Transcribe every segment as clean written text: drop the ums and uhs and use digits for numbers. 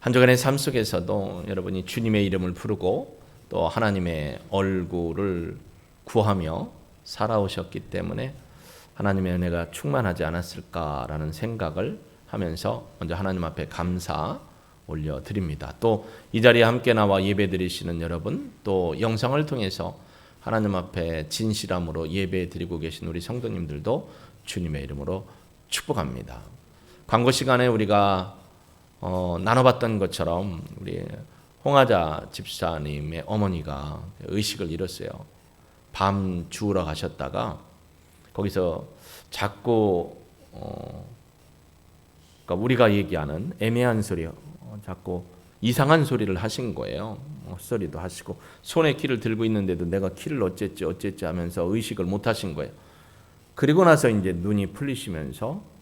한 주간의 삶 속에서도 여러분이 주님의 이름을 부르고 또 하나님의 얼굴을 구하며 살아오셨기 때문에 하나님의 은혜가 충만하지 않았을까라는 생각을 하면서 먼저 하나님 앞에 감사 올려드립니다. 또 이 자리에 함께 나와 예배드리시는 여러분, 또 영상을 통해서 하나님 앞에 진실함으로 예배드리고 계신 우리 성도님들도 주님의 이름으로 축복합니다. 광고 시간에 우리가 나눠봤던 것처럼 우리 홍하자 집사님의 어머니가 의식을 잃었어요. 밤 주우러 가셨다가 거기서 자꾸 그러니까 우리가 얘기하는 애매한 소리, 자꾸 이상한 소리를 하신 거예요. 헛소리도 하시고 손에 키를 들고 있는데도 내가 키를 어쨌지 하면서 의식을 못 하신 거예요. 그리고 나서 이제 눈이 풀리시면서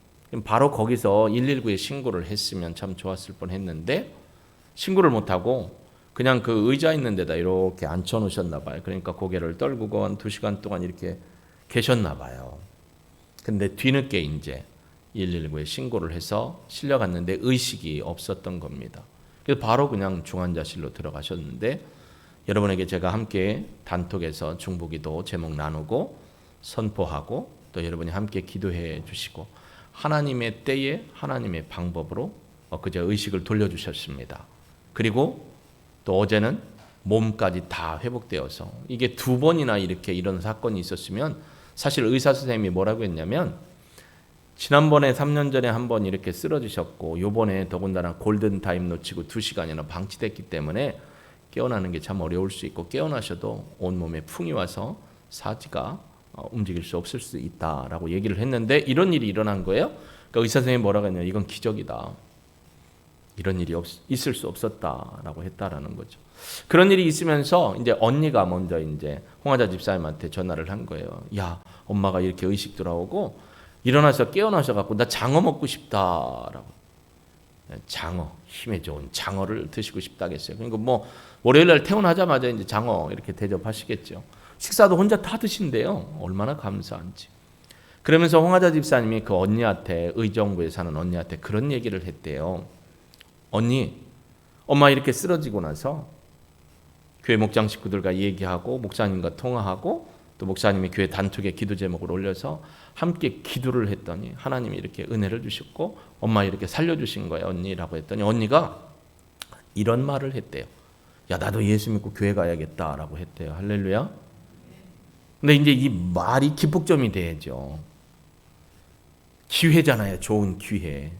바로 거기서 119에 신고를 했으면 참 좋았을 뻔했는데 신고를 못하고 그냥 그 의자 있는 데다 이렇게 앉혀놓으셨나 봐요. 그러니까 고개를 떨구고 한 2시간 동안 이렇게 계셨나 봐요. 근데 뒤늦게 이제 119에 신고를 해서 실려갔는데 의식이 없었던 겁니다. 그래서 바로 그냥 중환자실로 들어가셨는데 여러분에게 제가 함께 단톡에서 중보기도 제목 나누고 선포하고 또 여러분이 함께 기도해 주시고 하나님의 때에 하나님의 방법으로 그저 의식을 돌려주셨습니다. 그리고 또 어제는 몸까지 다 회복되어서 이게 2번이나 이렇게 이런 사건이 있었으면 사실 의사 선생님이 뭐라고 했냐면 지난번에 3년 전에 한번 이렇게 쓰러지셨고 요번에 더군다나 골든타임 놓치고 2시간이나 방치됐기 때문에 깨어나는 게 참 어려울 수 있고 깨어나셔도 온몸에 풍이 와서 사지가 움직일 수 없을 수 있다라고 얘기를 했는데 이런 일이 일어난 거예요. 그러니까 의사 선생님이 뭐라고 했냐면 이건 기적이다. 이런 일이 있을 수 없었다라고 했다라는 거죠. 그런 일이 있으면서 이제 언니가 먼저 이제 홍하자 집사님한테 전화를 한 거예요. 야, 엄마가 이렇게 의식 들어오고 일어나서 깨어나셔 갖고 나 장어 먹고 싶다라고. 장어, 힘에 좋은 장어를 드시고 싶다겠어요. 그러니까 뭐 월요일 날 퇴원하자마자 이제 장어 이렇게 대접하시겠죠. 식사도 혼자 다 드신대요. 얼마나 감사한지. 그러면서 홍하자 집사님이 그 언니한테 의정부에 사는 언니한테 그런 얘기를 했대요. 언니, 엄마 이렇게 쓰러지고 나서 교회 목장 식구들과 얘기하고 목사님과 통화하고 또 목사님이 교회 단톡에 기도 제목을 올려서 함께 기도를 했더니 하나님이 이렇게 은혜를 주셨고 엄마 이렇게 살려주신 거예요 언니라고 했더니 언니가 이런 말을 했대요. 야, 나도 예수 믿고 교회 가야겠다라고 했대요. 할렐루야. 근데 이제 이 말이 기폭점이 돼야죠. 기회잖아요. 좋은 기회.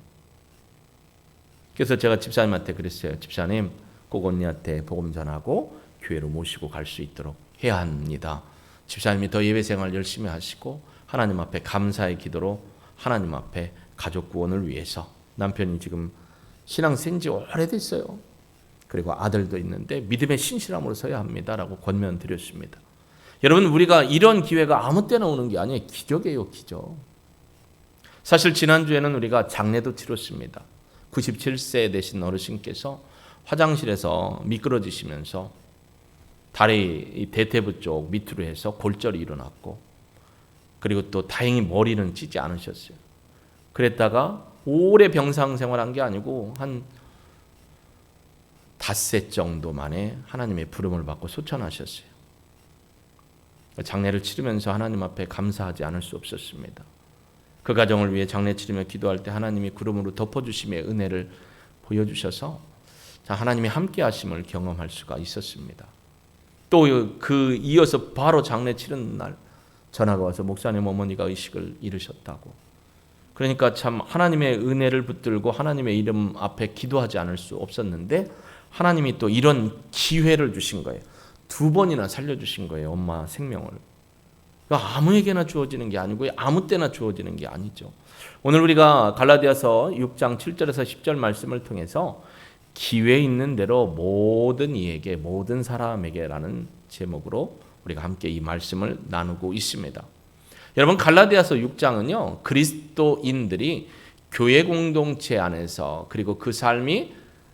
그래서 제가 집사님한테 그랬어요. 집사님, 꼭 언니한테 복음 전하고 교회로 모시고 갈 수 있도록 해야 합니다. 집사님이 더 예배 생활 열심히 하시고 하나님 앞에 감사의 기도로 하나님 앞에 가족 구원을 위해서 남편이 지금 신앙 센 지 오래됐어요. 그리고 아들도 있는데 믿음의 신실함으로 서야 합니다라고 권면 드렸습니다. 여러분, 우리가 이런 기회가 아무 때나 오는 게 아니에요. 기적이에요, 기적. 사실 지난주에는 우리가 장례도 치렀습니다. 97세 되신 어르신께서 화장실에서 미끄러지시면서 다리 대퇴부 쪽 밑으로 해서 골절이 일어났고 그리고 또 다행히 머리는 찌지 않으셨어요. 그랬다가 오래 병상 생활한 게 아니고 한 닷새 정도 만에 하나님의 부름을 받고 소천하셨어요. 장례를 치르면서 하나님 앞에 감사하지 않을 수 없었습니다. 그 가정을 위해 장례 치르며 기도할 때 하나님이 구름으로 덮어주심의 은혜를 보여주셔서 하나님의 함께 하심을 경험할 수가 있었습니다. 또 그 이어서 바로 장례 치른 날 전화가 와서 목사님 어머니가 의식을 잃으셨다고. 그러니까 참 하나님의 은혜를 붙들고 하나님의 이름 앞에 기도하지 않을 수 없었는데 하나님이 또 이런 기회를 주신 거예요. 2번이나 살려주신 거예요. 엄마 생명을. 그러니까 아무에게나 주어지는 게 아니고 아무 때나 주어지는 게 아니죠. 오늘 우리가 갈라디아서 6장 7절에서 10절 말씀을 통해서 기회 있는 대로 모든 이에게 모든 사람에게라는 제목으로 우리가 함께 이 말씀을 나누고 있습니다. 여러분, 갈라디아서 6장은요 그리스도인들이 교회 공동체 안에서 그리고 그 삶이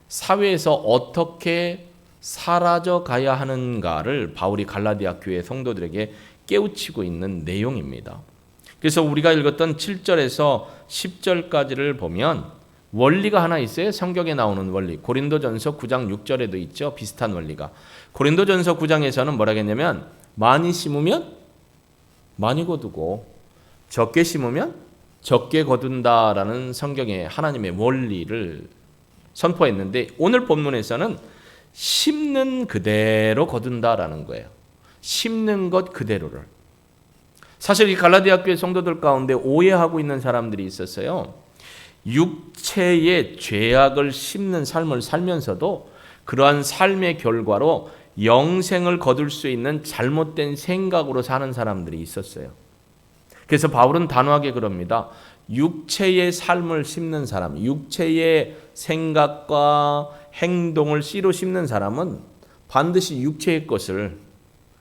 사회에서 어떻게 사라져 가야 하는가를 바울이 갈라디아 교회 성도들에게 깨우치고 있는 내용입니다. 그래서 우리가 읽었던 7절에서 10절까지를 보면 원리가 하나 있어요. 성경에 나오는 원리. 고린도전서 9장 6절에도 있죠. 비슷한 원리가. 고린도전서 9장에서는 뭐라 했냐면 많이 심으면 많이 거두고 적게 심으면 적게 거둔다라는 성경의 하나님의 원리를 선포했는데 오늘 본문에서는 심는 그대로 거둔다라는 거예요. 심는 것 그대로를. 사실 이 갈라디아 교회 성도들 가운데 오해하고 있는 사람들이 있었어요. 육체의 죄악을 심는 삶을 살면서도 그러한 삶의 결과로 영생을 거둘 수 있는 잘못된 생각으로 사는 사람들이 있었어요. 그래서 바울은 단호하게 그럽니다. 육체의 삶을 심는 사람, 육체의 생각과 행동을 씨로 심는 사람은 반드시 육체의 것을,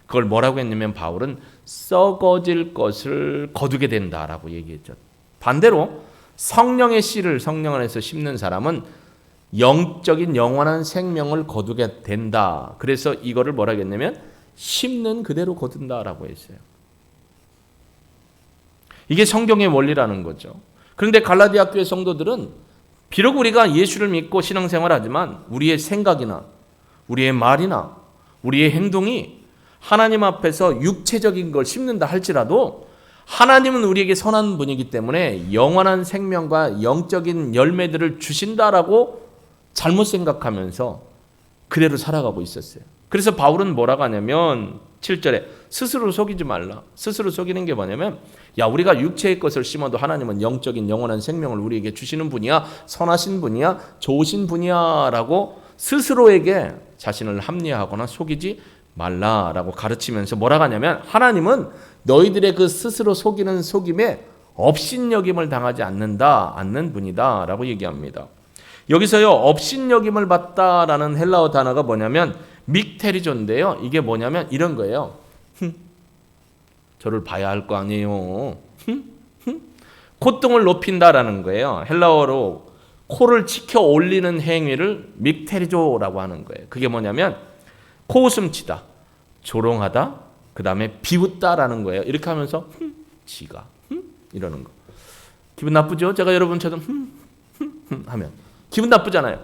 그걸 뭐라고 했냐면 바울은 썩어질 것을 거두게 된다라고 얘기했죠. 반대로 성령의 씨를 성령 안에서 심는 사람은 영적인 영원한 생명을 거두게 된다. 그래서 이거를 뭐라고 했냐면 심는 그대로 거둔다라고 했어요. 이게 성경의 원리라는 거죠. 그런데 갈라디아 교회 성도들은 비록 우리가 예수를 믿고 신앙생활하지만 우리의 생각이나 우리의 말이나 우리의 행동이 하나님 앞에서 육체적인 걸 심는다 할지라도 하나님은 우리에게 선한 분이기 때문에 영원한 생명과 영적인 열매들을 주신다라고 잘못 생각하면서 그대로 살아가고 있었어요. 그래서 바울은 뭐라고 하냐면 7절에 스스로 속이지 말라. 스스로 속이는 게 뭐냐면 야, 우리가 육체의 것을 심어도 하나님은 영적인 영원한 생명을 우리에게 주시는 분이야. 선하신 분이야. 좋으신 분이야 라고 스스로에게 자신을 합리화하거나 속이지 말라라고 가르치면서 뭐라고 하냐면 하나님은 너희들의 그 스스로 속이는 속임에 업신여김을 당하지 않는 분이다 라고 얘기합니다. 여기서요, 업신여김을 받다라는 헬라어 단어가 뭐냐면 믹테리조인데요. 이게 뭐냐면 이런 거예요. 저를 봐야 할 거 아니에요. 콧등을 높인다라는 거예요. 헬라어로 코를 치켜 올리는 행위를 믹테리조라고 하는 거예요. 그게 뭐냐면 코웃음치다, 조롱하다, 그 다음에 비웃다라는 거예요. 이렇게 하면서 지가 이러는 거. 기분 나쁘죠? 제가 여러분처럼 하면 기분 나쁘잖아요.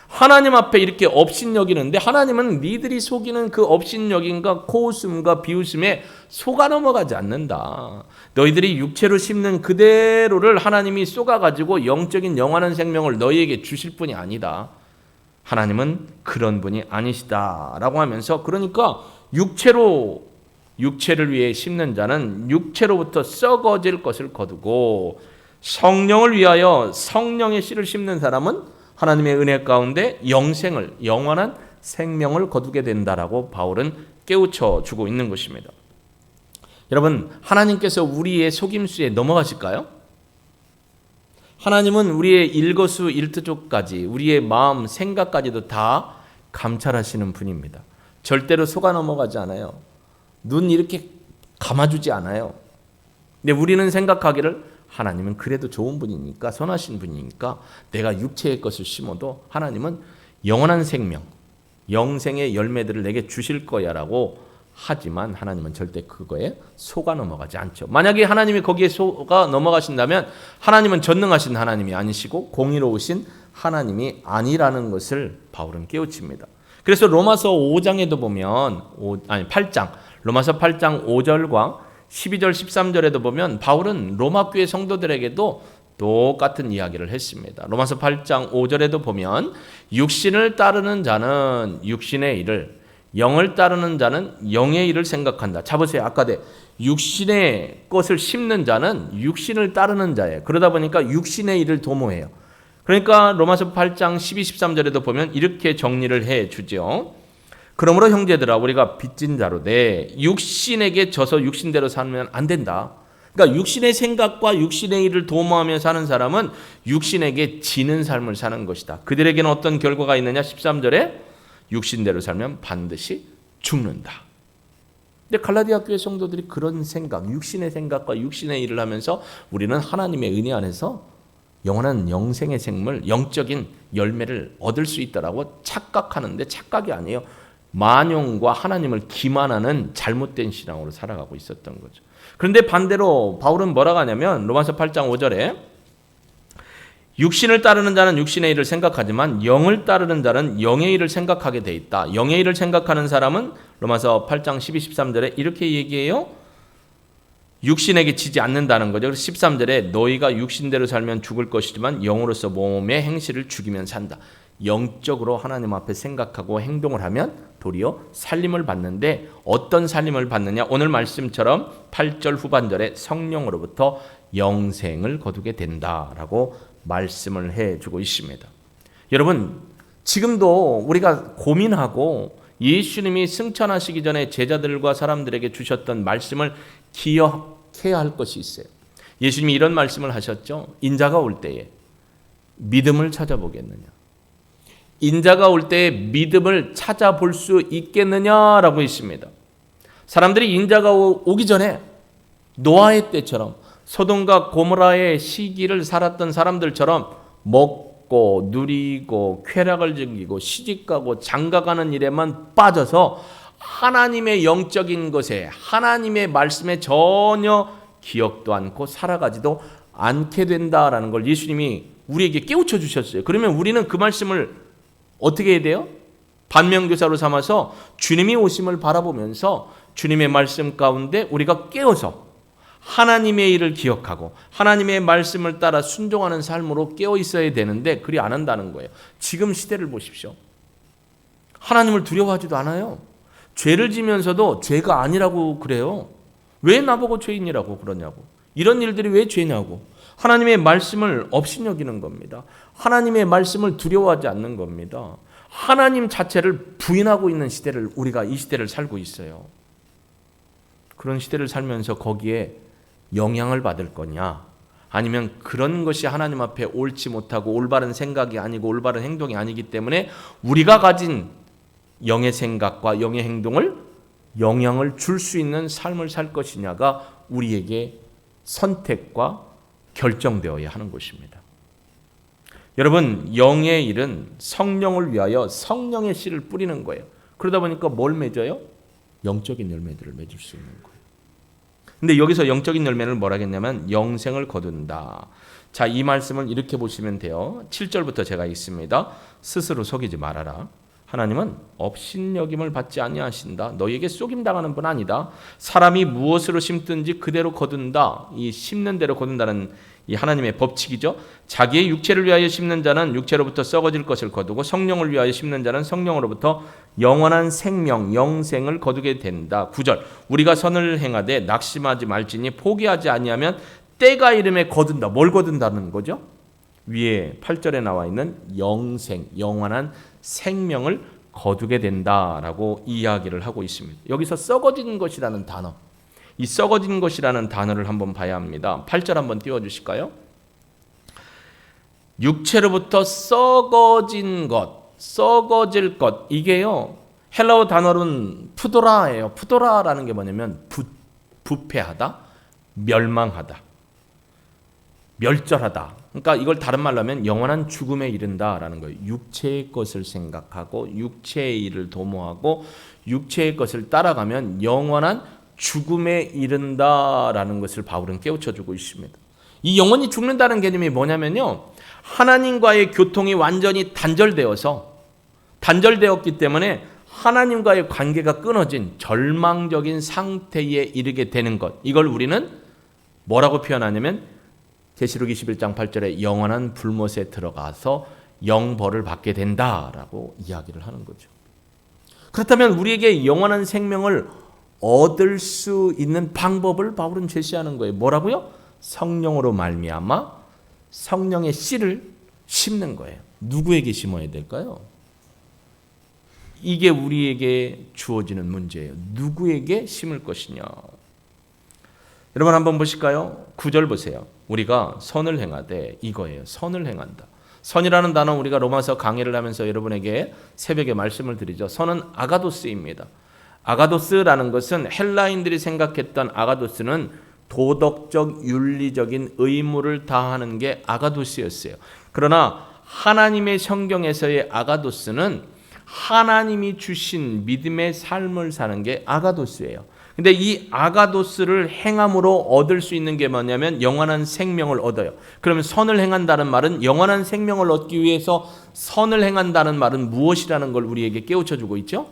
하나님 앞에 이렇게 업신여기는데 하나님은 니들이 속이는 그 업신여김과 코웃음과 비웃음에 속아 넘어가지 않는다. 너희들이 육체로 심는 그대로를 하나님이 쏘가가지고 영적인 영원한 생명을 너희에게 주실 분이 아니다. 하나님은 그런 분이 아니시다라고 하면서 그러니까 육체를 위해 심는 자는 육체로부터 썩어질 것을 거두고 성령을 위하여 성령의 씨를 심는 사람은 하나님의 은혜 가운데 영생을, 영원한 생명을 거두게 된다라고 바울은 깨우쳐 주고 있는 것입니다. 여러분, 하나님께서 우리의 속임수에 넘어가실까요? 하나님은 우리의 일거수일투족까지, 우리의 마음, 생각까지도 다 감찰하시는 분입니다. 절대로 속아 넘어가지 않아요. 눈 이렇게 감아주지 않아요. 근데 우리는 생각하기를 하나님은 그래도 좋은 분이니까, 선하신 분이니까 내가 육체의 것을 심어도 하나님은 영원한 생명, 영생의 열매들을 내게 주실 거야 라고 하지만 하나님은 절대 그거에 속아 넘어가지 않죠. 만약에 하나님이 거기에 속아 넘어가신다면 하나님은 전능하신 하나님이 아니시고 공의로우신 하나님이 아니라는 것을 바울은 깨우칩니다. 그래서 로마서 5장에도 보면 8장, 로마서 8장 5절과 12절 13절에도 보면 바울은 로마 교회 성도들에게도 똑같은 이야기를 했습니다. 로마서 8장 5절에도 보면 육신을 따르는 자는 육신의 일을, 영을 따르는 자는 영의 일을 생각한다. 잡으세요. 아까 육신의 것을 심는 자는 육신을 따르는 자예요. 그러다 보니까 육신의 일을 도모해요. 그러니까 로마서 8장 12, 13절에도 보면 이렇게 정리를 해 주죠. 그러므로 형제들아, 우리가 빚진 자로 돼 육신에게 져서 육신대로 살면 안 된다. 그러니까 육신의 생각과 육신의 일을 도모하며 사는 사람은 육신에게 지는 삶을 사는 것이다. 그들에게는 어떤 결과가 있느냐? 13절에 육신대로 살면 반드시 죽는다. 근데 갈라디아 교회 성도들이 그런 생각, 육신의 생각과 육신의 일을 하면서 우리는 하나님의 은혜 안에서 영원한 영생의 생물, 영적인 열매를 얻을 수 있다라고 착각하는데 착각이 아니에요. 만용과 하나님을 기만하는 잘못된 신앙으로 살아가고 있었던 거죠. 그런데 반대로 바울은 뭐라고 하냐면 로마서 8장 5절에 육신을 따르는 자는 육신의 일을 생각하지만 영을 따르는 자는 영의 일을 생각하게 돼 있다. 영의 일을 생각하는 사람은 로마서 8장 12, 13절에 이렇게 얘기해요. 육신에게 지지 않는다는 거죠. 그래서 13절에 너희가 육신대로 살면 죽을 것이지만 영으로서 몸의 행실을 죽이면 산다. 영적으로 하나님 앞에 생각하고 행동을 하면 도리어 살림을 받는데 어떤 살림을 받느냐? 오늘 말씀처럼 8절 후반절에 성령으로부터 영생을 거두게 된다라고 말씀을 해주고 있습니다. 여러분, 지금도 우리가 고민하고 예수님이 승천하시기 전에 제자들과 사람들에게 주셨던 말씀을 기억해야 할 것이 있어요. 예수님이 이런 말씀을 하셨죠. 인자가 올 때에 믿음을 찾아보겠느냐? 인자가 올 때에 믿음을 찾아볼 수 있겠느냐라고 했습니다. 사람들이 인자가 오기 전에 노아의 때처럼 소돔과 고모라의 시기를 살았던 사람들처럼 먹고 누리고 쾌락을 즐기고 시집가고 장가가는 일에만 빠져서 하나님의 영적인 것에 하나님의 말씀에 전혀 기억도 않고 살아가지도 않게 된다라는 걸 예수님이 우리에게 깨우쳐 주셨어요. 그러면 우리는 그 말씀을 어떻게 해야 돼요? 반면교사로 삼아서 주님이 오심을 바라보면서 주님의 말씀 가운데 우리가 깨어서 하나님의 일을 기억하고 하나님의 말씀을 따라 순종하는 삶으로 깨어 있어야 되는데 그리 안 한다는 거예요. 지금 시대를 보십시오. 하나님을 두려워하지도 않아요. 죄를 지면서도 죄가 아니라고 그래요. 왜 나보고 죄인이라고 그러냐고. 이런 일들이 왜 죄냐고. 하나님의 말씀을 업신여기는 겁니다. 하나님의 말씀을 두려워하지 않는 겁니다. 하나님 자체를 부인하고 있는 시대를 우리가 이 시대를 살고 있어요. 그런 시대를 살면서 거기에 영향을 받을 거냐? 아니면 그런 것이 하나님 앞에 옳지 못하고 올바른 생각이 아니고 올바른 행동이 아니기 때문에 우리가 가진 영의 생각과 영의 행동을 영향을 줄 수 있는 삶을 살 것이냐가 우리에게 선택과 결정되어야 하는 것입니다. 여러분, 영의 일은 성령을 위하여 성령의 씨를 뿌리는 거예요. 그러다 보니까 뭘 맺어요? 영적인 열매들을 맺을 수 있는 거예요. 근데 여기서 영적인 열매를 뭐라 했냐면 영생을 거둔다. 자, 이 말씀을 이렇게 보시면 돼요. 7절부터 제가 읽습니다. 스스로 속이지 말아라. 하나님은 업신여김을 받지 아니하신다. 너희에게 쏘김당하는 분 아니다. 사람이 무엇으로 심든지 그대로 거둔다. 이 심는 대로 거둔다는 이 하나님의 법칙이죠. 자기의 육체를 위하여 심는 자는 육체로부터 썩어질 것을 거두고 성령을 위하여 심는 자는 성령으로부터 영원한 생명, 영생을 거두게 된다. 9절 우리가 선을 행하되 낙심하지 말지니 포기하지 아니하면 때가 이름에 거둔다. 뭘 거둔다는 거죠? 위에 8절에 나와 있는 영생, 영원한 생명을 거두게 된다라고 이야기를 하고 있습니다. 여기서 썩어진 것이라는 단어, 이 썩어진 것이라는 단어를 한번 봐야 합니다. 8절 한번 띄워주실까요? 육체로부터 썩어진 것, 썩어질 것, 이게요 헬라어 단어로는 푸도라예요. 푸도라라는 게 뭐냐면 부패하다, 멸망하다, 멸절하다. 그러니까 이걸 다른 말로 하면 영원한 죽음에 이른다라는 거예요. 육체의 것을 생각하고 육체의 일을 도모하고 육체의 것을 따라가면 영원한 죽음에 이른다라는 것을 바울은 깨우쳐주고 있습니다. 이 영원히 죽는다는 개념이 뭐냐면요, 하나님과의 교통이 완전히 단절되었기 때문에 하나님과의 관계가 끊어진 절망적인 상태에 이르게 되는 것, 이걸 우리는 뭐라고 표현하냐면 계시록 21장 8절에 영원한 불못에 들어가서 영벌을 받게 된다라고 이야기를 하는 거죠. 그렇다면 우리에게 영원한 생명을 얻을 수 있는 방법을 바울은 제시하는 거예요. 뭐라고요? 성령으로 말미암아 성령의 씨를 심는 거예요. 누구에게 심어야 될까요? 이게 우리에게 주어지는 문제예요. 누구에게 심을 것이냐. 여러분 한번 보실까요? 9절 보세요. 우리가 선을 행하되, 이거예요. 선을 행한다. 선이라는 단어 우리가 로마서 강의를 하면서 여러분에게 새벽에 말씀을 드리죠. 선은 아가도스입니다. 아가도스라는 것은 헬라인들이 생각했던 아가도스는 도덕적 윤리적인 의무를 다하는 게 아가도스였어요. 그러나 하나님의 성경에서의 아가도스는 하나님이 주신 믿음의 삶을 사는 게 아가도스예요. 근데 이 아가도스를 행함으로 얻을 수 있는 게 뭐냐면 영원한 생명을 얻어요. 그러면 선을 행한다는 말은 영원한 생명을 얻기 위해서 선을 행한다는 말은 무엇이라는 걸 우리에게 깨우쳐 주고 있죠?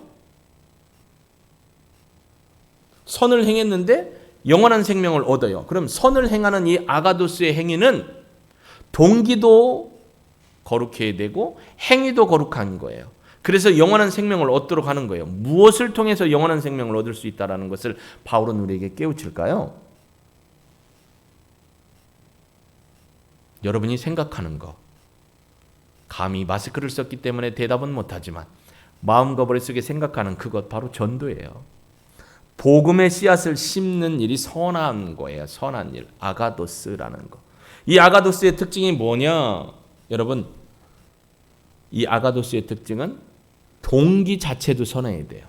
선을 행했는데 영원한 생명을 얻어요. 그럼 선을 행하는 이 아가도스의 행위는 동기도 거룩해야 되고 행위도 거룩한 거예요. 그래서 영원한 생명을 얻도록 하는 거예요. 무엇을 통해서 영원한 생명을 얻을 수 있다는 것을 바울은 우리에게 깨우칠까요? 여러분이 생각하는 거. 감히 마스크를 썼기 때문에 대답은 못하지만 마음과 머릿속에 생각하는 그것 바로 전도예요. 복음의 씨앗을 심는 일이 선한 거예요. 선한 일. 아가도스라는 거. 이 아가도스의 특징이 뭐냐? 여러분, 이 아가도스의 특징은 동기 자체도 선해야 돼요.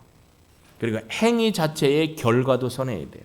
그리고 행위 자체의 결과도 선해야 돼요.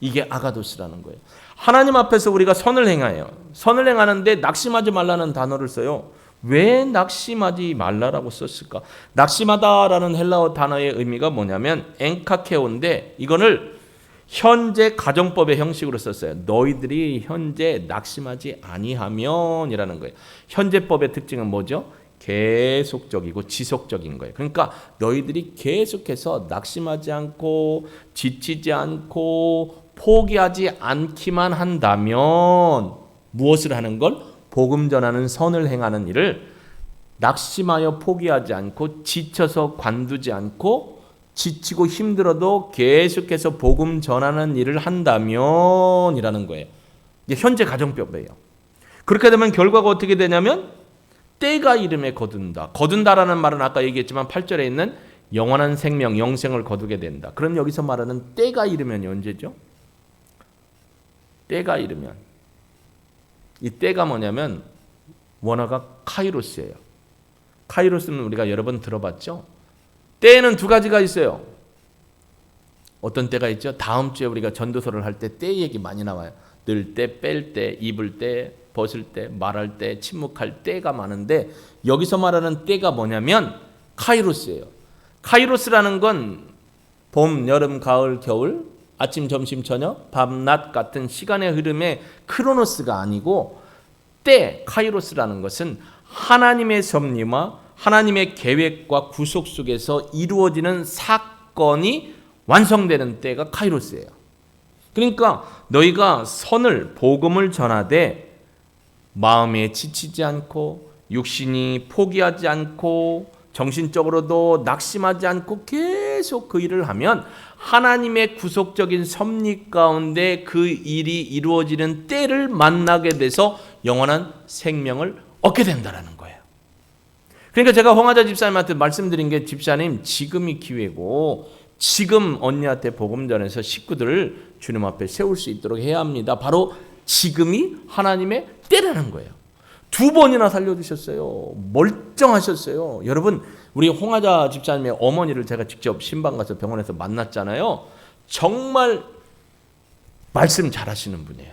이게 아가도스라는 거예요. 하나님 앞에서 우리가 선을 행해요. 선을 행하는데 낙심하지 말라는 단어를 써요. 왜 낙심하지 말라라고 썼을까? 낙심하다라는 헬라어 단어의 의미가 뭐냐면 엔카케오인데 이거를 현재 가정법의 형식으로 썼어요. 너희들이 현재 낙심하지 아니하면이라는 거예요. 현재법의 특징은 뭐죠? 계속적이고 지속적인 거예요. 그러니까 너희들이 계속해서 낙심하지 않고 지치지 않고 포기하지 않기만 한다면 무엇을 하는 걸? 복음 전하는 선을 행하는 일을 낙심하여 포기하지 않고 지쳐서 관두지 않고 지치고 힘들어도 계속해서 복음 전하는 일을 한다면 이라는 거예요. 이게 현재 가정법이에요. 그렇게 되면 결과가 어떻게 되냐면 때가 이름에 거둔다. 거둔다라는 말은 아까 얘기했지만 8절에 있는 영원한 생명, 영생을 거두게 된다. 그럼 여기서 말하는 때가 이르면이 언제죠? 때가 이르면. 이 때가 뭐냐면 원어가 카이로스예요. 카이로스는 우리가 여러 번 들어봤죠? 때에는 두 가지가 있어요. 어떤 때가 있죠? 다음 주에 우리가 전도서를 할 때 때 얘기 많이 나와요. 늘 때, 뺄 때, 입을 때, 벗을 때, 말할 때, 침묵할 때가 많은데 여기서 말하는 때가 뭐냐면 카이로스예요. 카이로스라는 건 봄, 여름, 가을, 겨울, 아침, 점심, 저녁, 밤, 낮 같은 시간의 흐름의 크로노스가 아니고 때, 카이로스라는 것은 하나님의 섭리와 하나님의 계획과 구속 속에서 이루어지는 사건이 완성되는 때가 카이로스예요. 그러니까 너희가 선을, 복음을 전하되 마음에 지치지 않고 육신이 포기하지 않고 정신적으로도 낙심하지 않고 계속 그 일을 하면 하나님의 구속적인 섭리 가운데 그 일이 이루어지는 때를 만나게 돼서 영원한 생명을 얻게 된다는 거예요. 그러니까 제가 홍하자 집사님한테 말씀드린 게 집사님 지금이 기회고 지금 언니한테 복음 전해서 식구들을 주님 앞에 세울 수 있도록 해야 합니다. 바로 지금이 하나님의 때라는 거예요. 2번이나 살려주셨어요. 멀쩡하셨어요. 여러분 우리 홍하자 집사님의 어머니를 제가 직접 신방 가서 병원에서 만났잖아요. 정말 말씀 잘하시는 분이에요.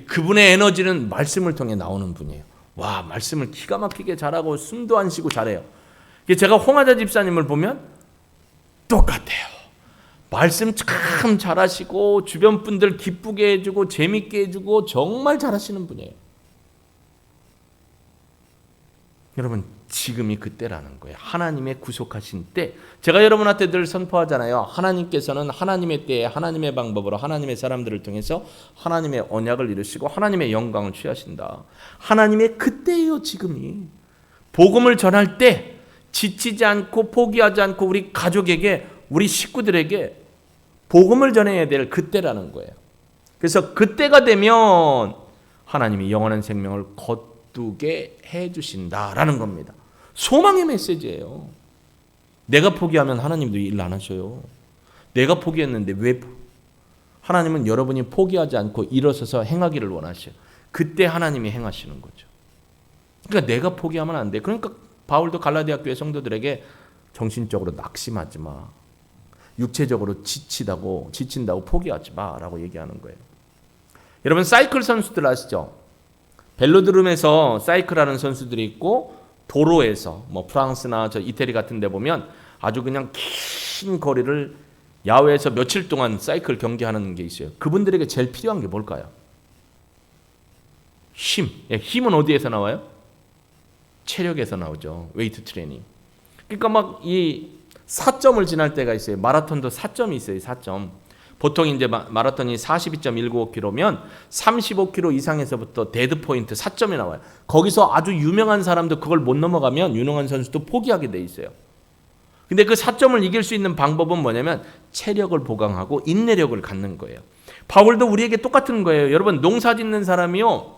그분의 에너지는 말씀을 통해 나오는 분이에요. 와, 말씀을 기가 막히게 잘하고 숨도 안 쉬고 잘해요. 제가 홍하자 집사님을 보면 똑같아요. 말씀 참 잘하시고 주변 분들 기쁘게 해주고 재밌게 해주고 정말 잘하시는 분이에요. 여러분 지금이 그때라는 거예요. 하나님의 구속하신 때. 제가 여러분한테 늘 선포하잖아요. 하나님께서는 하나님의 때에 하나님의 방법으로 하나님의 사람들을 통해서 하나님의 언약을 이루시고 하나님의 영광을 취하신다. 하나님의 그때예요. 지금이. 복음을 전할 때 지치지 않고 포기하지 않고 우리 가족에게 우리 식구들에게 복음을 전해야 될 그때라는 거예요. 그래서 그때가 되면 하나님이 영원한 생명을 거두게 해주신다라는 겁니다. 소망의 메시지예요. 내가 포기하면 하나님도 일 안 하셔요. 내가 포기했는데 왜? 하나님은 여러분이 포기하지 않고 일어서서 행하기를 원하셔요. 그때 하나님이 행하시는 거죠. 그러니까 내가 포기하면 안 돼. 그러니까 바울도 갈라디아 교회 성도들에게 정신적으로 낙심하지 마. 육체적으로 지친다고 포기하지 마라고 얘기하는 거예요. 여러분 사이클 선수들 아시죠? 벨로드롬에서 사이클하는 선수들이 있고 도로에서 뭐 프랑스나 저 이태리 같은 데 보면 아주 그냥 긴 거리를 야외에서 며칠 동안 사이클 경기하는 게 있어요. 그분들에게 제일 필요한 게 뭘까요? 힘. 힘은 어디에서 나와요? 체력에서 나오죠. 웨이트 트레이닝. 그러니까 막 이 4점을 지날 때가 있어요. 마라톤도 4점이 있어요. 4점. 보통 이제 마라톤이 42.195km면 35km 이상에서부터 데드 포인트 4점이 나와요. 거기서 아주 유명한 사람도 그걸 못 넘어가면 유능한 선수도 포기하게 돼 있어요. 근데 그 4점을 이길 수 있는 방법은 뭐냐면 체력을 보강하고 인내력을 갖는 거예요. 바울도 우리에게 똑같은 거예요. 여러분, 농사 짓는 사람이요,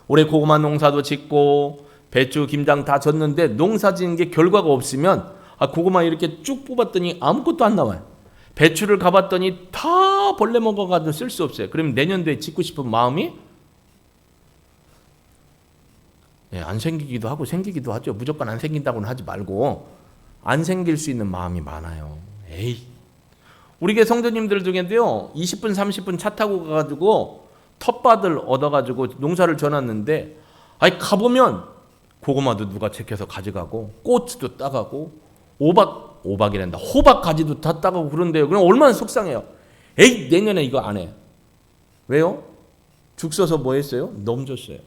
올해 고구마 농사도 짓고 배추, 김장 다 졌는데 농사 짓는 게 결과가 없으면 고구마 이렇게 쭉 뽑았더니 아무것도 안 나와요. 배추를 가봤더니 다 벌레 먹어가지고 쓸 수 없어요. 그럼 내년도에 짓고 싶은 마음이 안 생기기도 하고 생기기도 하죠. 무조건 안 생긴다고는 하지 말고 안 생길 수 있는 마음이 많아요. 우리 교회 성도님들 중에도요, 20분 30분 차 타고 가가지고 텃밭을 얻어가지고 농사를 져놨는데 가보면 고구마도 누가 챙겨서 가져가고 고추도 따가고 오박이란다. 호박 가지도 다 따가고 그런데요. 그럼 얼마나 속상해요. 내년에 이거 안 해. 왜요? 죽 써서 뭐 했어요? 넘줬어요.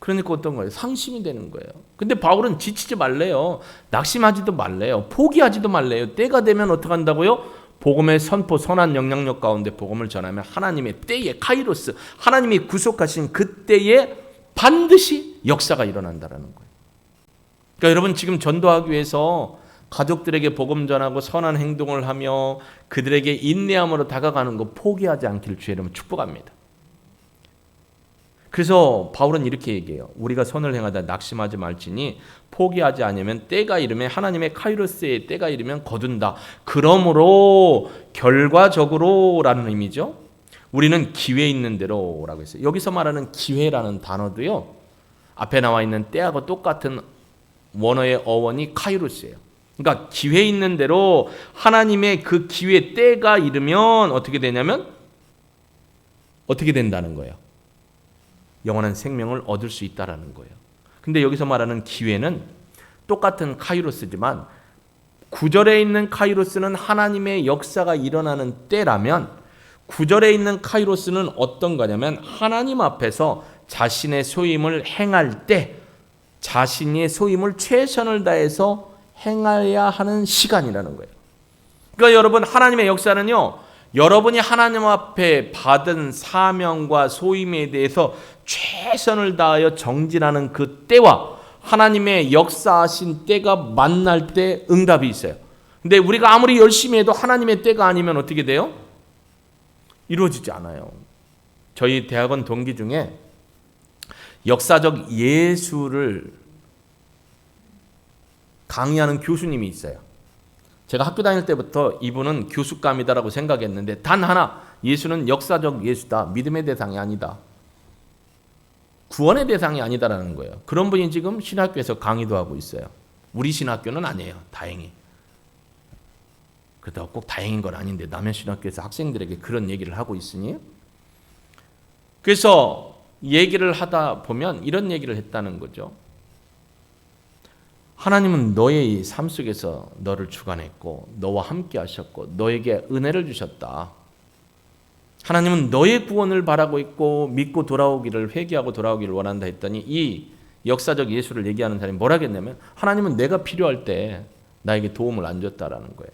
그러니까 어떤 거예요? 상심이 되는 거예요. 근데 바울은 지치지 말래요. 낙심하지도 말래요. 포기하지도 말래요. 때가 되면 어떻게 한다고요? 복음의 선포, 선한 영향력 가운데 복음을 전하면 하나님의 때에, 카이로스, 하나님이 구속하신 그때에 반드시 역사가 일어난다는 거예요. 그러니까 여러분, 지금 전도하기 위해서 가족들에게 복음 전하고 선한 행동을 하며 그들에게 인내함으로 다가가는 거 포기하지 않기를 주의 이름으로 축복합니다. 그래서 바울은 이렇게 얘기해요. 우리가 선을 행하다 낙심하지 말지니 포기하지 않으면 때가 이르면, 하나님의 카이로스의 때가 이르면 거둔다. 그러므로 결과적으로 라는 의미죠. 우리는 기회 있는 대로라고 했어요. 여기서 말하는 기회라는 단어도요, 앞에 나와 있는 때하고 똑같은 원어의 어원이 카이로스예요. 그러니까 기회 있는 대로 하나님의 그 기회 때가 이르면 어떻게 되냐면 어떻게 된다는 거예요. 영원한 생명을 얻을 수 있다라는 거예요. 근데 여기서 말하는 기회는 똑같은 카이로스지만 9절에 있는 카이로스는 하나님의 역사가 일어나는 때라면 9절에 있는 카이로스는 어떤 거냐면 하나님 앞에서 자신의 소임을 행할 때 자신의 소임을 최선을 다해서 행해야 하는 시간이라는 거예요. 그러니까 여러분, 하나님의 역사는요, 여러분이 하나님 앞에 받은 사명과 소임에 대해서 최선을 다하여 정진하는 그 때와 하나님의 역사하신 때가 만날 때 응답이 있어요. 근데 우리가 아무리 열심히 해도 하나님의 때가 아니면 어떻게 돼요? 이루어지지 않아요. 저희 대학원 동기 중에 역사적 예술을 강의하는 교수님이 있어요. 제가 학교 다닐 때부터 이분은 교수감이다라고 생각했는데 단 하나, 예수는 역사적 예수다. 믿음의 대상이 아니다. 구원의 대상이 아니다라는 거예요. 그런 분이 지금 신학교에서 강의도 하고 있어요. 우리 신학교는 아니에요. 다행히. 그렇다고 꼭 다행인 건 아닌데 남의 신학교에서 학생들에게 그런 얘기를 하고 있으니, 그래서 얘기를 하다 보면 이런 얘기를 했다는 거죠. 하나님은 너의 삶 속에서 너를 주관했고 너와 함께 하셨고 너에게 은혜를 주셨다. 하나님은 너의 구원을 바라고 있고 믿고 돌아오기를, 회개하고 돌아오기를 원한다 했더니 이 역사적 예수를 얘기하는 사람이 뭐라 했냐면 하나님은 내가 필요할 때 나에게 도움을 안 줬다라는 거예요.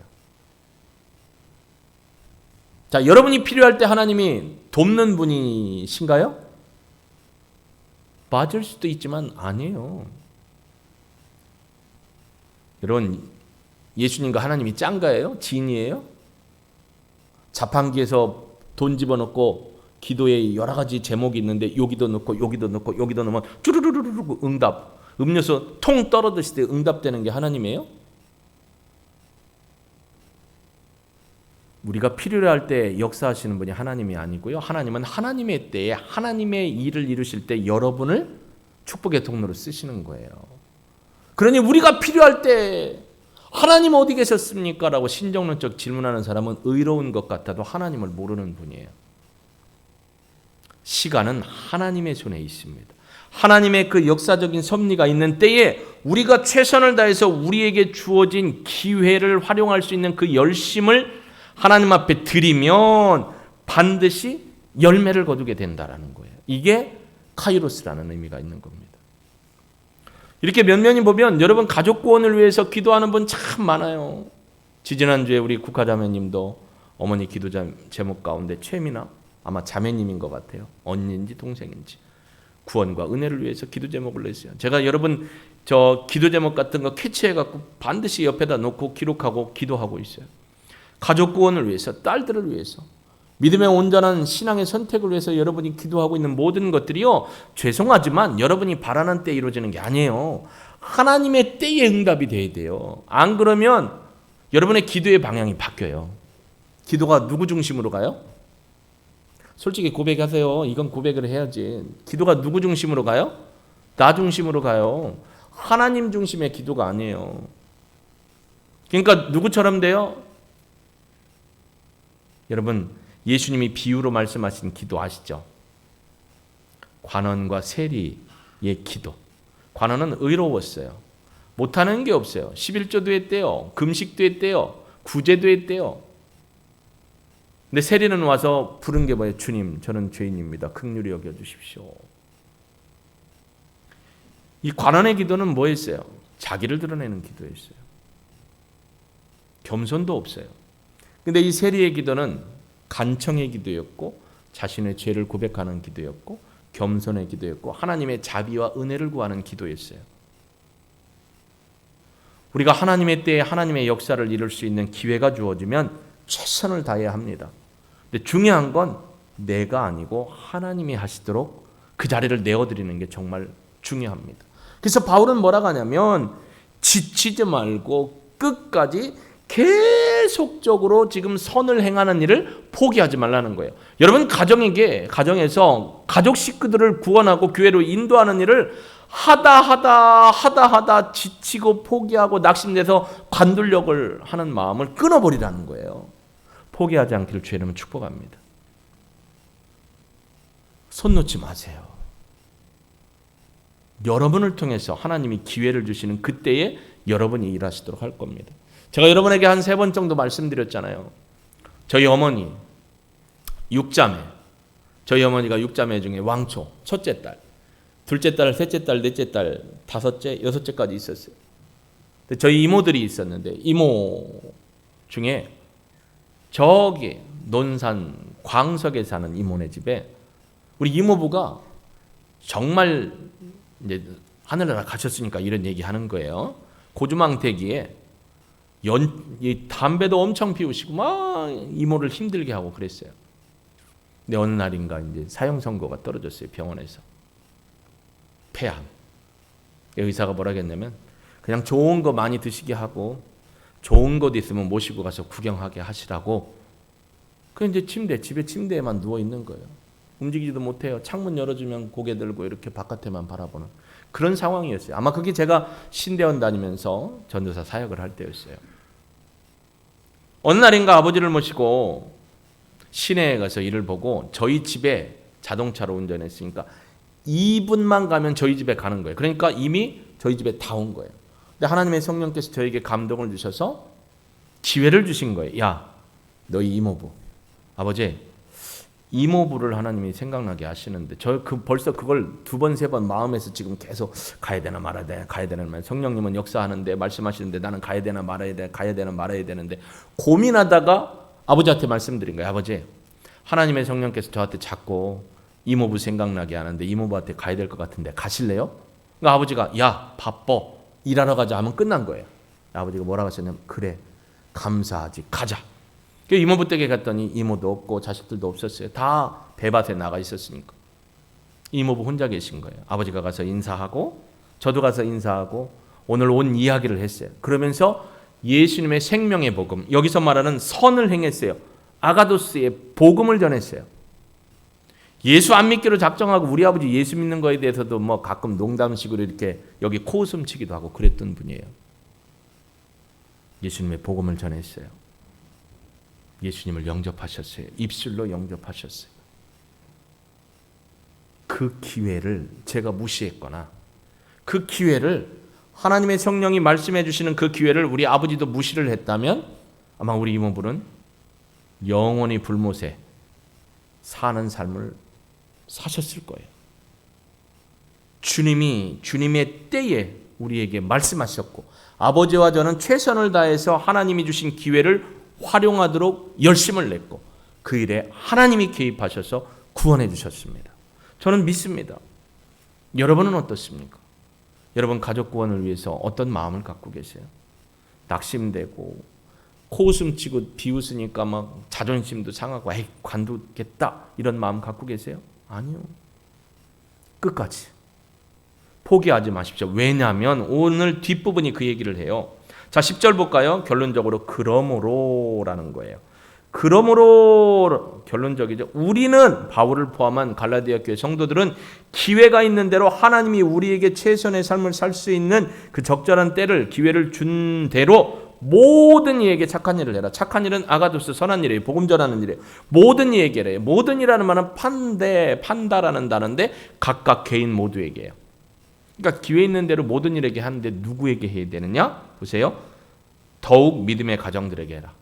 자, 여러분이 필요할 때 하나님이 돕는 분이신가요? 맞을 수도 있지만 아니에요. 여러분, 예수님과 하나님이 짱가예요? 지인이에요? 자판기에서 돈 집어넣고 기도에 여러 가지 제목이 있는데 여기도 넣고 여기도 넣고 여기도 넣으면 쭈르르르르 응답, 음료수 통 떨어졌을 때 응답되는 게 하나님이에요? 우리가 필요로 할 때 역사하시는 분이 하나님이 아니고요. 하나님은 하나님의 때에 하나님의 일을 이루실 때 여러분을 축복의 통로로 쓰시는 거예요. 그러니 우리가 필요할 때 하나님 어디 계셨습니까? 라고 신정론적 질문하는 사람은 의로운 것 같아도 하나님을 모르는 분이에요. 시간은 하나님의 손에 있습니다. 하나님의 그 역사적인 섭리가 있는 때에 우리가 최선을 다해서 우리에게 주어진 기회를 활용할 수 있는 그 열심을 하나님 앞에 드리면 반드시 열매를 거두게 된다라는 거예요. 이게 카이로스라는 의미가 있는 겁니다. 이렇게 면면히 보면 여러분 가족 구원을 위해서 기도하는 분 참 많아요. 지지난주에 우리 국화자매님도 어머니 기도 제목 가운데 최미나 아마 자매님인 것 같아요. 언니인지 동생인지 구원과 은혜를 위해서 기도 제목을 냈어요. 제가 여러분 저 기도 제목 같은 거 캐치해갖고 반드시 옆에다 놓고 기록하고 기도하고 있어요. 가족 구원을 위해서, 딸들을 위해서, 믿음의 온전한 신앙의 선택을 위해서 여러분이 기도하고 있는 모든 것들이요, 죄송하지만 여러분이 바라는 때에 이루어지는 게 아니에요. 하나님의 때에 응답이 돼야 돼요. 안 그러면 여러분의 기도의 방향이 바뀌어요. 기도가 누구 중심으로 가요? 솔직히 고백하세요. 이건 고백을 해야지. 기도가 누구 중심으로 가요? 나 중심으로 가요. 하나님 중심의 기도가 아니에요. 그러니까 누구처럼 돼요? 여러분 예수님이 비유로 말씀하신 기도 아시죠? 관원과 세리의 기도. 관원은 의로웠어요. 못하는 게 없어요. 11조도 했대요. 금식도 했대요. 구제도 했대요. 근데 세리는 와서 부른 게 뭐예요? 주님, 저는 죄인입니다. 긍휼히 여겨주십시오. 이 관원의 기도는 뭐였어요? 자기를 드러내는 기도였어요. 겸손도 없어요. 근데 이 세리의 기도는 간청의 기도였고 자신의 죄를 고백하는 기도였고 겸손의 기도였고 하나님의 자비와 은혜를 구하는 기도였어요. 우리가 하나님의 때에 하나님의 역사를 이룰 수 있는 기회가 주어지면 최선을 다해야 합니다. 근데 중요한 건 내가 아니고 하나님이 하시도록 그 자리를 내어드리는 게 정말 중요합니다. 그래서 바울은 뭐라고 하냐면 지치지 말고 끝까지 계속적으로 지금 선을 행하는 일을 포기하지 말라는 거예요. 여러분 가정에서 가족 식구들을 구원하고 교회로 인도하는 일을 하다 지치고 포기하고 낙심돼서 관둘력을 하는 마음을 끊어버리라는 거예요. 포기하지 않기를 주의 이름으로 축복합니다. 손 놓지 마세요. 여러분을 통해서 하나님이 기회를 주시는 그때에 여러분이 일하시도록 할 겁니다. 제가 여러분에게 한 3번 정도 말씀드렸잖아요. 저희 어머니 6자매, 저희 어머니가 6자매 중에 왕초, 첫째 딸, 둘째 딸, 셋째 딸, 넷째 딸, 다섯째, 여섯째까지 있었어요. 저희 이모들이 있었는데 이모 중에 저기 논산 광석에 사는 이모네 집에 우리 이모부가 정말 이제 하늘나라 가셨으니까 이런 얘기 하는 거예요. 고주망태기에 이 담배도 엄청 피우시고 막 이모를 힘들게 하고 그랬어요. 근데 어느 날인가 이제 사형 선고가 떨어졌어요. 병원에서. 폐암. 의사가 뭐라 했냐면 그냥 좋은 거 많이 드시게 하고 좋은 곳 있으면 모시고 가서 구경하게 하시라고. 그 이제 집에 침대에만 누워 있는 거예요. 움직이지도 못해요. 창문 열어주면 고개 들고 이렇게 바깥에만 바라보는 그런 상황이었어요. 아마 그게 제가 신대원 다니면서 전도사 사역을 할 때였어요. 어느 날인가 아버지를 모시고 시내에 가서 일을 보고 저희 집에 자동차로 운전했으니까 2분만 가면 저희 집에 가는 거예요. 그러니까 이미 저희 집에 다 온 거예요. 근데 하나님의 성령께서 저에게 감동을 주셔서 기회를 주신 거예요. 야, 너희 이모부. 아버지, 이모부를 하나님이 생각나게 하시는데 벌써 그걸 2번, 3번 마음에서 지금 계속 가야 되나 말아야 되나 가야 되나 말아야 성령님은 역사하는데 말씀하시는데 나는 가야 되나 말아야 돼 가야 되나 말아야 되는데 고민하다가 아버지한테 말씀드린 거예요. 아버지, 하나님의 성령께서 저한테 자꾸 이모부 생각나게 하는데 이모부한테 가야 될 것 같은데 가실래요? 그러니까 아버지가 야 바빠 일하러 가자 하면 끝난 거예요. 아버지가 뭐라고 하셨냐면 그래 감사하지 가자. 이모부 댁에 갔더니 이모도 없고 자식들도 없었어요. 다 배밭에 나가 있었으니까. 이모부 혼자 계신 거예요. 아버지가 가서 인사하고 저도 가서 인사하고 오늘 온 이야기를 했어요. 그러면서 예수님의 생명의 복음, 여기서 말하는 선을 행했어요. 아가도스의 복음을 전했어요. 예수 안 믿기로 작정하고 우리 아버지 예수 믿는 거에 대해서도 뭐 가끔 농담식으로 이렇게 여기 코웃음 치기도 하고 그랬던 분이에요. 예수님의 복음을 전했어요. 예수님을 영접하셨어요. 입술로 영접하셨어요. 그 기회를 제가 무시했거나 그 기회를 하나님의 성령이 말씀해 주시는 그 기회를 우리 아버지도 무시를 했다면 아마 우리 이모부는 영원히 불못에 사는 삶을 사셨을 거예요. 주님이 주님의 때에 우리에게 말씀하셨고 아버지와 저는 최선을 다해서 하나님이 주신 기회를 활용하도록 열심을 냈고 그 일에 하나님이 개입하셔서 구원해 주셨습니다. 저는 믿습니다. 여러분은 어떻습니까? 여러분 가족 구원을 위해서 어떤 마음을 갖고 계세요? 낙심되고 코웃음 치고 비웃으니까 막 자존심도 상하고 에이 관두겠다 이런 마음 갖고 계세요? 아니요. 끝까지 포기하지 마십시오. 왜냐하면 오늘 뒷부분이 그 얘기를 해요. 자 10절 볼까요? 결론적으로 그러므로라는 거예요. 그러므로 결론적이죠. 우리는 바울을 포함한 갈라디아 교회 성도들은 기회가 있는 대로 하나님이 우리에게 최선의 삶을 살 수 있는 그 적절한 때를 기회를 준 대로 모든 이에게 착한 일을 해라. 착한 일은 아가도스 선한 일이에요. 복음 전하는 일이에요. 모든 이에게 해라. 모든 이라는 말은 판다라는 단어인데 각각 개인 모두에게요. 그러니까 기회 있는 대로 모든 일에게 하는데 누구에게 해야 되느냐? 보세요. 더욱 믿음의 가정들에게 해라.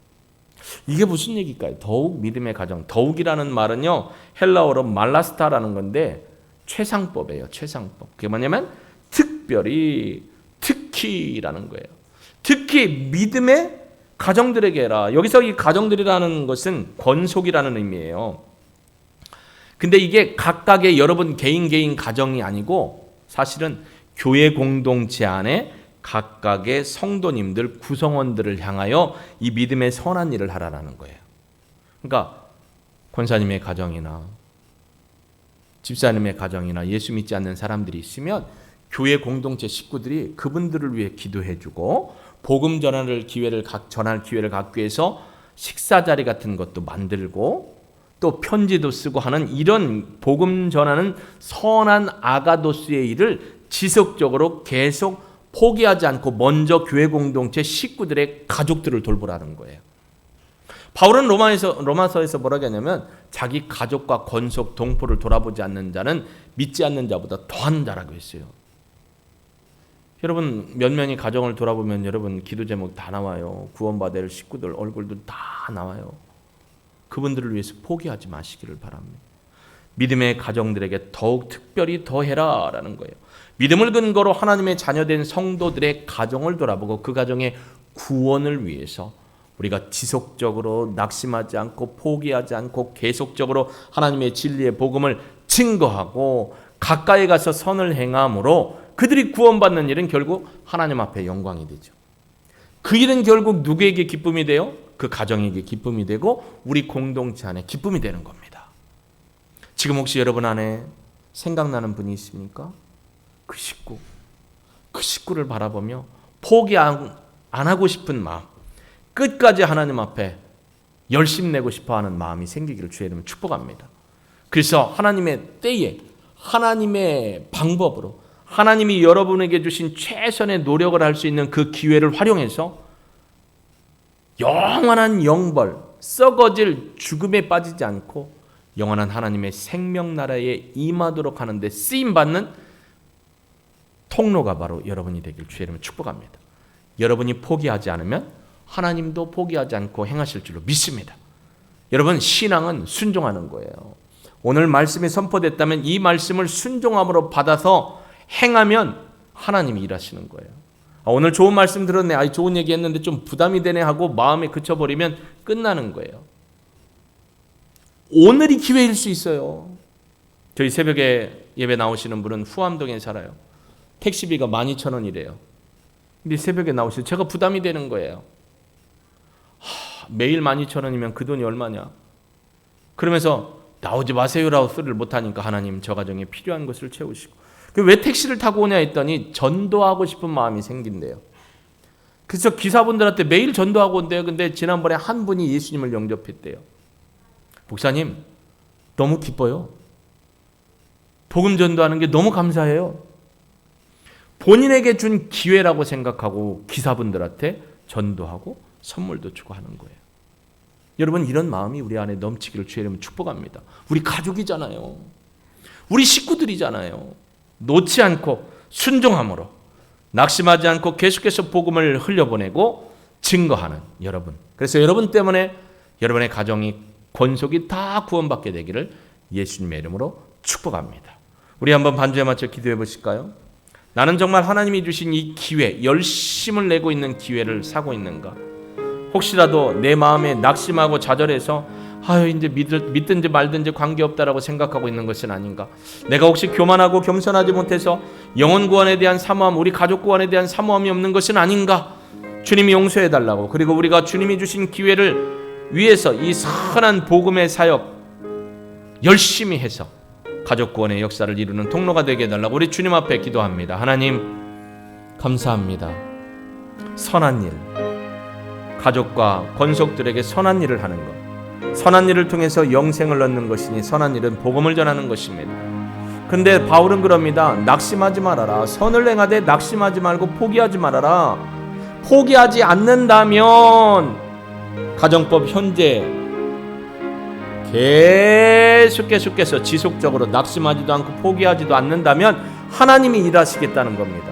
이게 무슨 얘기일까요? 더욱 믿음의 가정. 더욱이라는 말은요. 헬라어로 말라스타라는 건데 최상법이에요. 최상법. 그게 뭐냐면 특별히 특히라는 거예요. 특히 믿음의 가정들에게 해라. 여기서 이 가정들이라는 것은 권속이라는 의미예요. 근데 이게 각각의 여러분 개인 가정이 아니고 사실은 교회 공동체 안에 각각의 성도님들, 구성원들을 향하여 이 믿음의 선한 일을 하라는 거예요. 그러니까 권사님의 가정이나 집사님의 가정이나 예수 믿지 않는 사람들이 있으면 교회 공동체 식구들이 그분들을 위해 기도해주고 복음 전할 기회를 갖기 위해서 식사 자리 같은 것도 만들고 또 편지도 쓰고 하는 이런 복음 전하는 선한 아가도스의 일을 지속적으로 계속 포기하지 않고 먼저 교회 공동체 식구들의 가족들을 돌보라는 거예요. 바울은 로마서에서 뭐라고 하냐면 자기 가족과 권속 동포를 돌아보지 않는 자는 믿지 않는 자보다 더한 자라고 했어요. 여러분 면면이 가정을 돌아보면 여러분 기도 제목 다 나와요. 구원받을 식구들 얼굴도 다 나와요. 그분들을 위해서 포기하지 마시기를 바랍니다. 믿음의 가정들에게 더욱 특별히 더해라 라는 거예요. 믿음을 근거로 하나님의 자녀된 성도들의 가정을 돌아보고 그 가정의 구원을 위해서 우리가 지속적으로 낙심하지 않고 포기하지 않고 계속적으로 하나님의 진리의 복음을 증거하고 가까이 가서 선을 행함으로 그들이 구원받는 일은 결국 하나님 앞에 영광이 되죠. 그 일은 결국 누구에게 기쁨이 돼요? 그 가정에게 기쁨이 되고 우리 공동체 안에 기쁨이 되는 겁니다. 지금 혹시 여러분 안에 생각나는 분이 있습니까? 그 식구를 바라보며 포기 안 하고 싶은 마음, 끝까지 하나님 앞에 열심 내고 싶어하는 마음이 생기기를 주의 이름으로 축복합니다. 그래서 하나님의 때에 하나님의 방법으로 하나님이 여러분에게 주신 최선의 노력을 할 수 있는 그 기회를 활용해서 영원한 영벌, 썩어질 죽음에 빠지지 않고 영원한 하나님의 생명나라에 임하도록 하는데 쓰임받는 통로가 바로 여러분이 되길 주의 이름으로 축복합니다. 여러분이 포기하지 않으면 하나님도 포기하지 않고 행하실 줄로 믿습니다. 여러분 신앙은 순종하는 거예요. 오늘 말씀이 선포됐다면 이 말씀을 순종함으로 받아서 행하면 하나님이 일하시는 거예요. 오늘 좋은 말씀 들었네, 좋은 얘기 했는데 좀 부담이 되네 하고 마음에 그쳐버리면 끝나는 거예요. 오늘이 기회일 수 있어요. 저희 새벽에 예배 나오시는 분은 후암동에 살아요. 택시비가 12,000원이래요. 근데 새벽에 나오시죠. 제가 부담이 되는 거예요. 매일 12,000원이면 그 돈이 얼마냐. 그러면서 나오지 마세요라고 소리를 못하니까 하나님 저 가정에 필요한 것을 채우시고. 왜 택시를 타고 오냐 했더니 전도하고 싶은 마음이 생긴대요. 그래서 기사분들한테 매일 전도하고 온대요. 근데 지난번에 한 분이 예수님을 영접했대요. 목사님 너무 기뻐요. 복음 전도하는 게 너무 감사해요. 본인에게 준 기회라고 생각하고 기사분들한테 전도하고 선물도 주고 하는 거예요. 여러분 이런 마음이 우리 안에 넘치기를 주의 이름으로 축복합니다. 우리 가족이잖아요. 우리 식구들이잖아요. 놓지 않고 순종함으로 낙심하지 않고 계속해서 복음을 흘려보내고 증거하는 여러분. 그래서 여러분 때문에 여러분의 가정이 권속이 다 구원받게 되기를 예수님의 이름으로 축복합니다. 우리 한번 반주에 맞춰 기도해 보실까요? 나는 정말 하나님이 주신 이 기회, 열심을 내고 있는 기회를 사고 있는가? 혹시라도 내 마음에 낙심하고 좌절해서 이제 믿든지 말든지 관계없다라고 생각하고 있는 것은 아닌가? 내가 혹시 교만하고 겸손하지 못해서 영혼 구원에 대한 사모함, 우리 가족 구원에 대한 사모함이 없는 것은 아닌가? 주님이 용서해 달라고. 그리고 우리가 주님이 주신 기회를 위해서 이 선한 복음의 사역 열심히 해서 가족 구원의 역사를 이루는 통로가 되게 해달라고 우리 주님 앞에 기도합니다. 하나님 감사합니다. 선한 일, 가족과 권속들에게 선한 일을 하는 것, 선한 일을 통해서 영생을 얻는 것이니 선한 일은 복음을 전하는 것입니다. 근데 바울은 그럽니다. 낙심하지 말아라. 선을 행하되 낙심하지 말고 포기하지 말아라. 포기하지 않는다면 가정법 현재 계속해서 지속적으로 낙심하지도 않고 포기하지도 않는다면 하나님이 일하시겠다는 겁니다.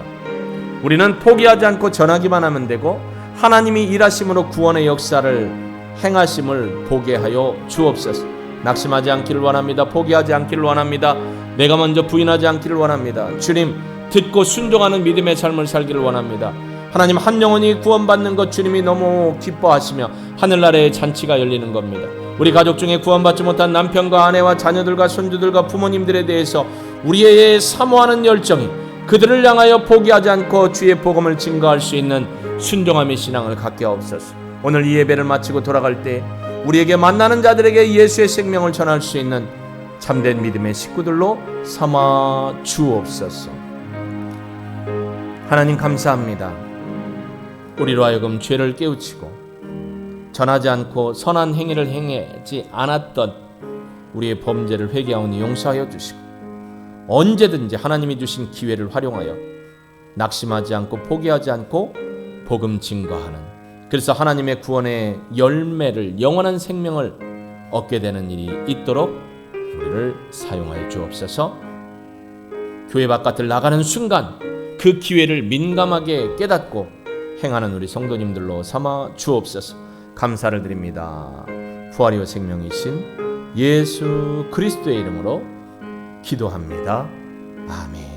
우리는 포기하지 않고 전하기만 하면 되고 하나님이 일하심으로 구원의 역사를 행하심을 보게 하여 주옵소서. 낙심하지 않기를 원합니다. 포기하지 않기를 원합니다. 내가 먼저 부인하지 않기를 원합니다. 주님, 듣고 순종하는 믿음의 삶을 살기를 원합니다. 하나님, 한 영혼이 구원받는 것 주님이 너무 기뻐하시며 하늘나라의 잔치가 열리는 겁니다. 우리 가족 중에 구원받지 못한 남편과 아내와 자녀들과 손주들과 부모님들에 대해서 우리의 사모하는 열정이 그들을 향하여 포기하지 않고 주의 복음을 증거할 수 있는 순종함의 신앙을 갖게 하옵소서. 오늘 이 예배를 마치고 돌아갈 때 우리에게 만나는 자들에게 예수의 생명을 전할 수 있는 참된 믿음의 식구들로 삼아 주옵소서. 하나님 감사합니다. 우리로 하여금 죄를 깨우치고 전하지 않고 선한 행위를 행하지 않았던 우리의 범죄를 회개하오니 용서하여 주시고 언제든지 하나님이 주신 기회를 활용하여 낙심하지 않고 포기하지 않고 복음 증거하는, 그래서 하나님의 구원의 열매를, 영원한 생명을 얻게 되는 일이 있도록 우리를 사용하여 주옵소서. 교회 바깥을 나가는 순간 그 기회를 민감하게 깨닫고 행하는 우리 성도님들로 삼아 주옵소서. 감사를 드립니다. 부활이요 생명이신 예수 그리스도의 이름으로 기도합니다. 아멘.